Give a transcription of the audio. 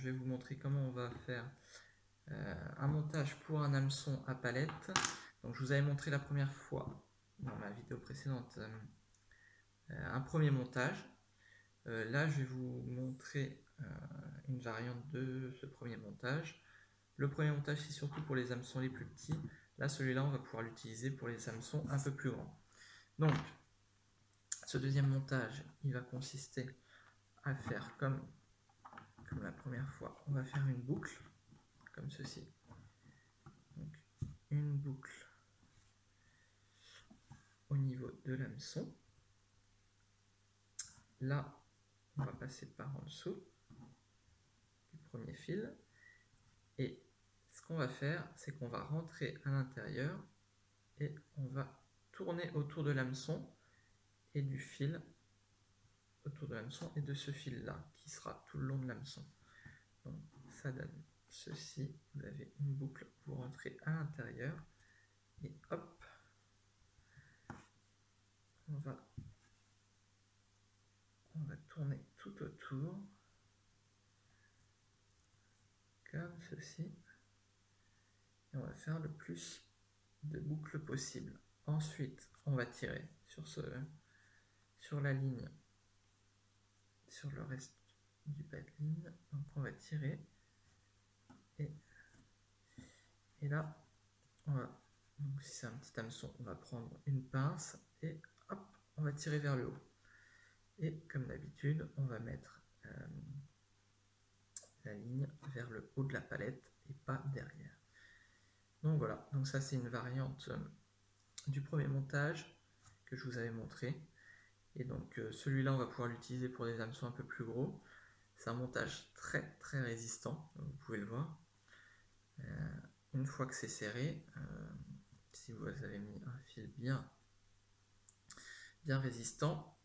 Je vais vous montrer comment on va faire un montage pour un hameçon à palette. Donc je vous avais montré la première fois dans ma vidéo précédente un premier montage. Là je vais vous montrer une variante de ce premier montage. Le premier montage c'est surtout pour les hameçons les plus petits. Là celui-là on va pouvoir l'utiliser pour les hameçons un peu plus grands. Donc ce deuxième montage il va consister à faire comme la première fois, on va faire une boucle comme ceci. Donc, une boucle au niveau de l'hameçon. Là, on va passer par en dessous du premier fil. Et ce qu'on va faire, c'est qu'on va rentrer à l'intérieur et on va tourner autour de l'hameçon et du fil, autour de l'hameçon et de ce fil-là, qui sera tout le long de l'hameçon. Donc, ça donne ceci. Vous avez une boucle, vous rentrez à l'intérieur et hop, on va tourner tout autour comme ceci et on va faire le plus de boucles possible. Ensuite on va tirer sur la ligne, sur le reste du bas de ligne, donc on va tirer et là on va, donc si c'est un petit hameçon, on va prendre une pince et hop, on va tirer vers le haut. Et comme d'habitude, on va mettre la ligne vers le haut de la palette et pas derrière. Donc voilà, donc ça c'est une variante du premier montage que je vous avais montré. Et donc celui-là on va pouvoir l'utiliser pour des hameçons un peu plus gros. C'est un montage très très résistant, vous pouvez le voir. Une fois que c'est serré, si vous avez mis un fil bien résistant,